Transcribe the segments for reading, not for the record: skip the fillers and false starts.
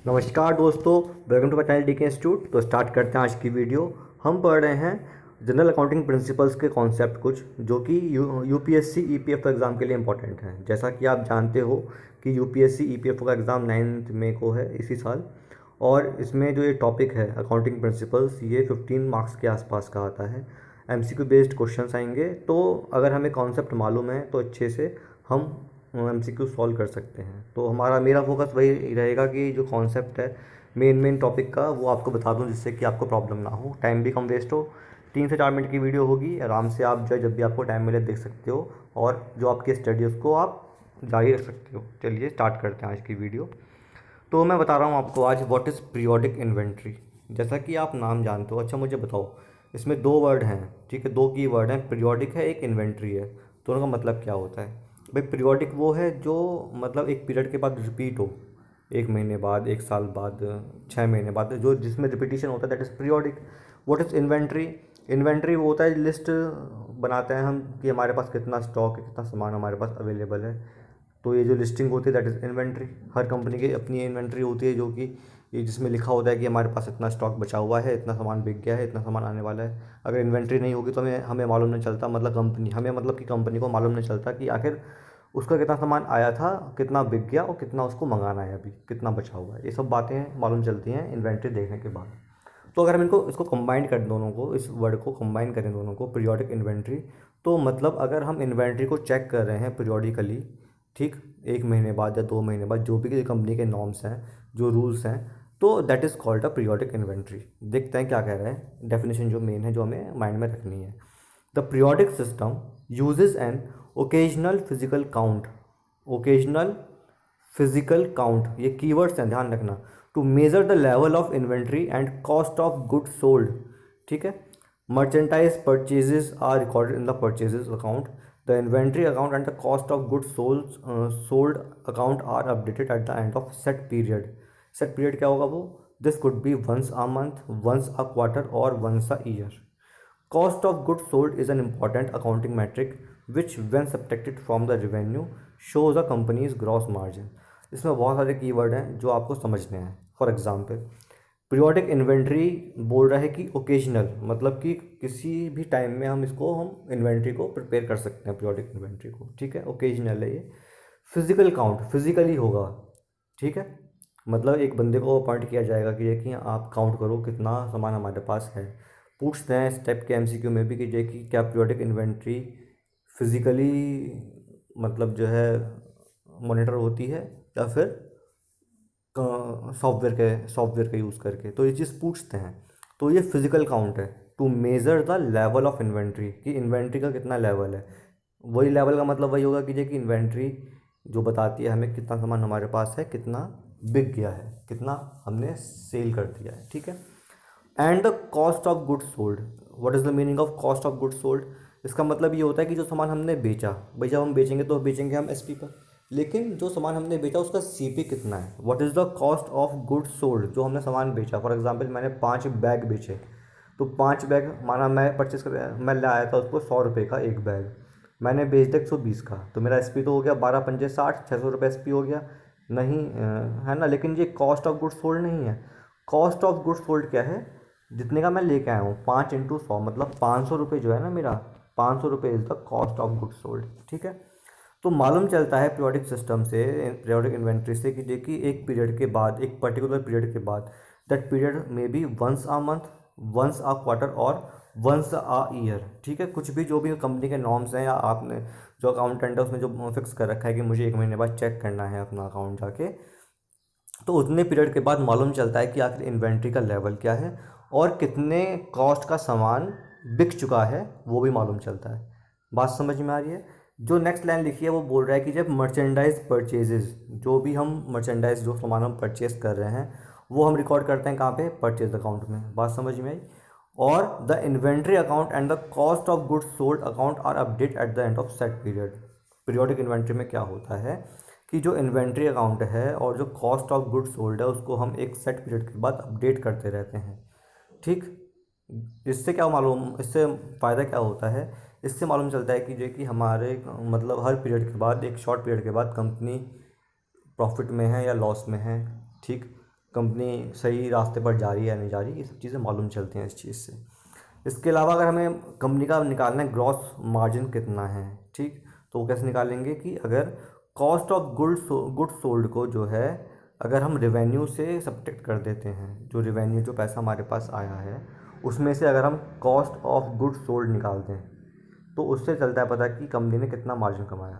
नमस्कार दोस्तों, welcome to my channel DK institute. तो स्टार्ट करते हैं आज की वीडियो। हम पढ़ रहे हैं जनरल अकाउंटिंग प्रिंसिपल्स के कॉन्सेप्ट कुछ जो कि यूपीएससी ईपीएफओ एग्ज़ाम के लिए इंपॉर्टेंट हैं। जैसा कि आप जानते हो कि यूपीएससी ईपीएफओ का एग्ज़ाम 9 मई को है इसी साल, और इसमें जो ये टॉपिक है अकाउंटिंग प्रिंसिपल्स, ये 15 मार्क्स के आसपास का आता है। एमसीक्यू बेस्ड क्वेश्चंस आएंगे, तो अगर हमें कॉन्सेप्ट मालूम है तो अच्छे से हम एमसीक्यू सॉल्व कर सकते हैं। तो मेरा फोकस वही रहेगा कि जो कॉन्सेप्ट है मेन टॉपिक का वो आपको बता दूं, जिससे कि आपको प्रॉब्लम ना हो, टाइम भी कम वेस्ट हो। 3 से 4 मिनट की वीडियो होगी, आराम से आप जब भी आपको टाइम मिले देख सकते हो, और जो आपकी स्टडी उसको आप जारी रख सकते हो। चलिए स्टार्ट करते हैं आज की वीडियो। तो मैं बता रहा हूँ आपको आज व्हाट इज़ पीरियोडिक इन्वेंट्री। जैसा कि आप नाम जानते हो। अच्छा मुझे बताओ, इसमें दो वर्ड हैं, ठीक है, दो की वर्ड हैं, पीरियोडिक है, एक इन्वेंट्री है। दोनों का मतलब क्या होता है भाई? पीरियोडिक वो है जो मतलब एक पीरियड के बाद रिपीट हो, 1 महीने बाद, 1 साल बाद, 6 महीने बाद, जो जिसमें रिपीटिशन होता है, that is periodic. What is inventory? Inventory वो होता है, लिस्ट बनाते हैं हम कि हमारे पास कितना स्टॉक है, कितना सामान हमारे पास अवेलेबल है। तो ये जो लिस्टिंग होती है that is inventory. Her company की अपनी इन्वेंट्री होती है, जो कि ये जिसमें लिखा होता है कि हमारे पास इतना स्टॉक बचा हुआ है, इतना सामान बिक गया है, इतना सामान आने वाला है। अगर इन्वेंट्री नहीं होगी तो हमें हमें मालूम नहीं चलता, मतलब कंपनी हमें, मतलब कि कंपनी को मालूम नहीं चलता कि आखिर उसका कितना सामान आया था, कितना बिक गया, और कितना उसको मंगाना है, अभी कितना बचा हुआ है। ये सब बातें मालूम चलती हैं इन्वेंट्री देखने के बाद। तो अगर हम इसको कंबाइन करें, दोनों को, इस वर्ड को कंबाइन करें दोनों को, पीरियोडिक इन्वेंट्री, तो मतलब अगर हम इन्वेंट्री को चेक कर रहे हैं पीरियोडिकली, ठीक, 1 महीने बाद या 2 महीने बाद, जो भी कंपनी के नॉर्म्स हैं, जो रूल्स हैं, तो that is called a periodic inventory. देखते हैं क्या कह रहा है, डेफिनेशन जो मेन है, जो हमें माइंड में रखनी है। The periodic system uses an occasional physical count, occasional physical count, ये कीवर्ड्स हैं, ध्यान रखना, to measure the level of inventory and cost of goods sold. ठीक है, merchandise purchases are recorded in the purchases account, the inventory account and the cost of goods sold account are updated at the end of set period. Set period क्या होगा वो? This could be once a month, once a quarter, और once a year. Cost of goods sold is an important accounting metric which, when subtracted from the revenue, shows a company's gross margin. इसमें बहुत सारे keyword हैं जो आपको समझने हैं। For example, periodic inventory बोल रहा है कि ओकेजनल, मतलब कि किसी भी टाइम में हम इन्वेंट्री को प्रिपेयर कर सकते हैं, पीरियोडिक इन्वेंट्री को, ठीक है, ओकेजनल है ये। फिजिकल काउंट, फिजिकली होगा, ठीक है, मतलब एक बंदे को अपॉइंट किया जाएगा कि ये कि आप काउंट करो कितना सामान हमारे पास है। पूछते हैं स्टेप के एमसीक्यू में भी कि जे कि क्या पीरियोडिक इन्वेंट्री फिजिकली, मतलब जो है, मॉनिटर होती है, या फिर सॉफ्टवेयर का यूज़ करके। तो ये चीज़ पूछते हैं। तो ये फिजिकल काउंट है, to measure the level of inventory, कि इन्वेंट्री का कितना लेवल है। वही लेवल का मतलब वही होगा कि जे कि इन्वेंट्री जो बताती है हमें कितना सामान हमारे पास है, कितना बिक गया है, कितना हमने सेल कर दिया है, ठीक है। And the cost of goods sold, what is the meaning of cost of goods sold? इसका मतलब ये होता है कि जो सामान हमने बेचा, भाई जब हम बेचेंगे तो बेचेंगे हम एसपी पर, लेकिन जो सामान हमने बेचा उसका सीपी कितना है। What is the cost of goods sold? जो हमने सामान बेचा, फॉर एग्जांपल मैंने 5 बैग बेचे, तो 5 बैग, माना मैं परचेस कर, मैं लाया था उसको 100 रुपये का एक बैग, मैंने बेच दिया 120 का, तो मेरा एसपी तो हो गया 12×5 = 60, 600 रुपये एसपी हो गया, नहीं है ना। लेकिन ये कॉस्ट ऑफ गुड्स सोल्ड नहीं है। कॉस्ट ऑफ गुड्स सोल्ड क्या है? जितने का मैं लेके आया हूँ, 5 × 100, मतलब 500 रुपये जो है ना मेरा, 500 रुपये is the cost of goods sold, ठीक है। तो मालूम चलता है पीरियोडिक सिस्टम से, पीरियोडिक इन्वेंट्री से, कि देखिए एक पीरियड के बाद, एक पर्टिकुलर पीरियड के बाद, that period may be once a month, once a quarter, और वंस अ ईयर, ठीक है। कुछ भी जो भी कंपनी के नॉर्म्स हैं, या आपने जो अकाउंटेंट है उसने जो फिक्स कर रखा है कि मुझे 1 महीने बाद चेक करना है अपना अकाउंट जाके, तो उतने पीरियड के बाद मालूम चलता है कि आखिर इन्वेंट्री का लेवल क्या है, और कितने कॉस्ट का सामान बिक चुका है, वो भी मालूम चलता है। बात समझ में आ रही है? जो नेक्स्ट लाइन लिखी है वो बोल रहा है कि जब मर्चेंडाइज परचेजेस, जो भी हम मर्चेंडाइज, जो सामान हम परचेज कर रहे हैं, वो हम रिकॉर्ड करते हैं कहाँ पे? परचेज अकाउंट में। बात समझ में आई? और the inventory account and the cost of goods sold account are update at the end of set period. Periodic inventory में क्या होता है कि जो इन्वेंट्री अकाउंट है और जो कॉस्ट ऑफ गुड्स सोल्ड है, उसको हम एक सेट पीरियड के बाद अपडेट करते रहते हैं, ठीक। इससे क्या मालूम, इससे फ़ायदा क्या होता है? इससे मालूम चलता है कि जो कि हमारे, मतलब हर पीरियड के बाद, एक शॉर्ट पीरियड के बाद कंपनी प्रॉफिट में है या लॉस में है, ठीक, कंपनी सही रास्ते पर जा रही है या नहीं जा रही, ये सब चीज़ें मालूम चलती हैं इस चीज़ से। इसके अलावा अगर हमें कंपनी का निकालना है ग्रॉस मार्जिन कितना है, ठीक, तो वो कैसे निकालेंगे कि अगर कॉस्ट ऑफ गुड्स सोल्ड को जो है अगर हम रेवेन्यू से सब्ट्रैक्ट कर देते हैं, जो रेवेन्यू जो पैसा हमारे पास आया है उसमें से अगर हम कॉस्ट ऑफ गुड्स सोल्ड निकाल दें तो उससे चलता है पता कि कंपनी ने कितना मार्जिन कमाया।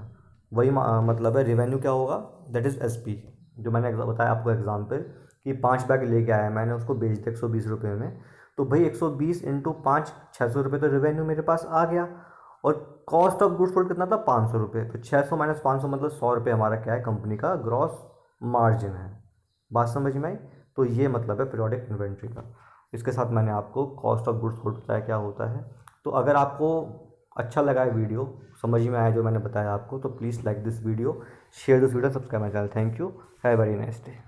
वही मतलब है रेवेन्यू क्या होगा, दैट इज़ एसपी। जो मैंने बताया आपको एग्जांपल कि 5 बैग लेके आया मैंने, उसको बेच दिया 120 रुपये में, तो भाई 120 इंटू 5 600 रुपये तो रेवेन्यू मेरे पास आ गया। और कॉस्ट ऑफ गुड्स सोल्ड कितना था 500 रुपये, तो 600 माइनस 500 मतलब 100 रुपये हमारा क्या है कंपनी का ग्रॉस मार्जिन है। बात समझ में आई? तो ये मतलब है पीरियोडिक इन्वेंट्री का। इसके साथ मैंने आपको कॉस्ट ऑफ गुड्स सोल्ड बताया क्या होता है। तो अगर आपको अच्छा लगा है वीडियो, समझ में आया जो मैंने बताया आपको, तो please like this video, share this video, subscribe my channel. Thank you, have a very nice day.